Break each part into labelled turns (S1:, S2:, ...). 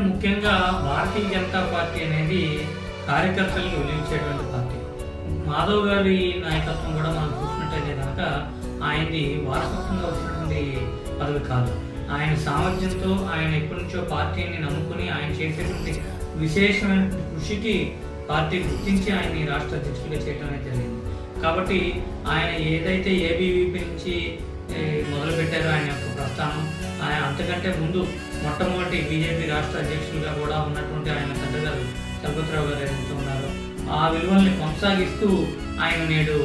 S1: ముఖ్యంగా భారతీయ జనతా పార్టీ అనేది కార్యకర్తలకు వెలిగించేటువంటి పార్టీ. మాధవ్ గారి నాయకత్వం కూడా మనం చూసినట్టయితే కనుక ఆయనది వారసత్వంగా వచ్చినటువంటి పదవి కాదు. ఆయన సామర్థ్యంతో ఆయన ఎప్పటి నుంచో పార్టీని నమ్ముకుని ఆయన చేసేటువంటి విశేషమైన కృషికి పార్టీ గుర్తించి ఆయన్ని రాష్ట్ర అధ్యక్షుడిగా చేయడం అనేది జరిగింది. కాబట్టి ఆయన ఏదైతే ఏబీవీపీ నుంచి మొదలు పెట్టారో ఆయన యొక్క ప్రస్థానం, ఆయన అంతకంటే ముందు మొట్టమొదటి బీజేపీ రాష్ట్ర అధ్యక్షులుగా కూడా ఉన్నటువంటి ఆయన తండ్రి గారు చలపతిరావు గారు ఏదైతే ఉన్నారో ఆ విలువల్ని కొనసాగిస్తూ ఆయన నేడు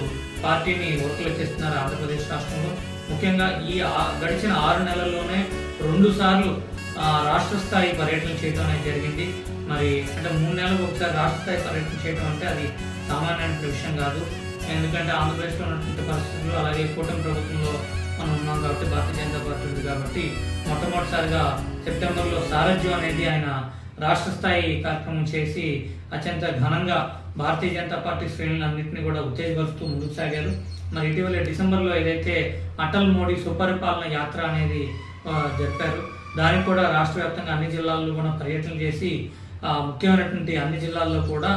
S1: పార్టీని వర్కులెక్కిస్తున్నారు ఆంధ్రప్రదేశ్ రాష్ట్రంలో. ముఖ్యంగా ఈ గడిచిన 6 నెలల్లోనే 2 సార్లు రాష్ట్ర స్థాయి పర్యటన చేయడం అనేది జరిగింది. మరి అంటే 3 నెలలకు ఒకసారి రాష్ట్ర స్థాయి పర్యటన చేయడం అంటే అది సామాన్యమైన విషయం కాదు. ఎందుకంటే ఆంధ్రప్రదేశ్లో ఉన్నటువంటి పరిస్థితులు, అలాగే కూటమి ప్రభుత్వంలో మనం ఉన్నాం కాబట్టి, భారతీయ జనతా పార్టీ ఉంది కాబట్టి మొట్టమొదటిసారిగా సెప్టెంబర్లో సారథ్యం అనేది ఆయన రాష్ట్ర స్థాయి కార్యక్రమం చేసి అత్యంత ఘనంగా భారతీయ జనతా పార్టీ శ్రేణులన్నింటినీ కూడా ఉత్తేజపరుస్తూ ముందుకు సాగారు. మరి ఇటీవల డిసెంబర్లో ఏదైతే అటల్ మోడీ సుపరిపాలన యాత్ర అనేది జరిపారు, దానికి కూడా రాష్ట్ర వ్యాప్తంగా అన్ని జిల్లాల్లో కూడా పర్యటన చేసి ముఖ్యమైనటువంటి అన్ని జిల్లాల్లో కూడా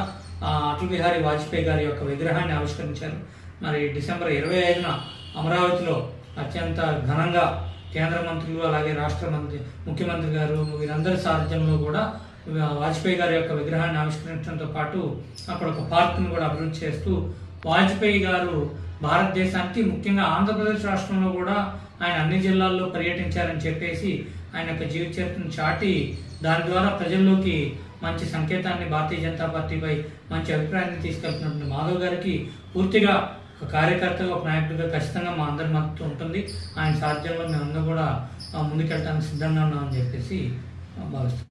S1: అటల్ బిహారీ వాజ్పేయి గారి యొక్క విగ్రహాన్ని ఆవిష్కరించారు. మరి డిసెంబర్ 25న అమరావతిలో అత్యంత ఘనంగా కేంద్ర మంత్రులు, అలాగే రాష్ట్ర ముఖ్యమంత్రి గారు వీరందరి సారథ్యంలో కూడా వాజ్పేయి గారి యొక్క విగ్రహాన్ని ఆవిష్కరించడంతో పాటు అక్కడ ఒక పార్క్ను కూడా అభివృద్ధి చేస్తూ వాజ్పేయి గారు భారతదేశానికి, ముఖ్యంగా ఆంధ్రప్రదేశ్ రాష్ట్రంలో కూడా ఆయన అన్ని జిల్లాల్లో పర్యటించారని చెప్పేసి ఆయన యొక్క జీవిత చరిత్రను చాటి దాని ద్వారా ప్రజల్లోకి మంచి సంకేతాన్ని, భారతీయ జనతా పార్టీపై మంచి అభిప్రాయాన్ని తీసుకెళ్తున్నటువంటి మాధవ్ గారికి పూర్తిగా ఒక కార్యకర్తగా, ఒక నాయకుడిగా ఖచ్చితంగా మా అందరి మద్దతు ఉంటుంది. ఆయన సాధ్యంలో మేమందరం కూడా ముందుకెళ్ళడానికి సిద్ధంగా ఉన్నామని చెప్పేసి భావిస్తున్నాం.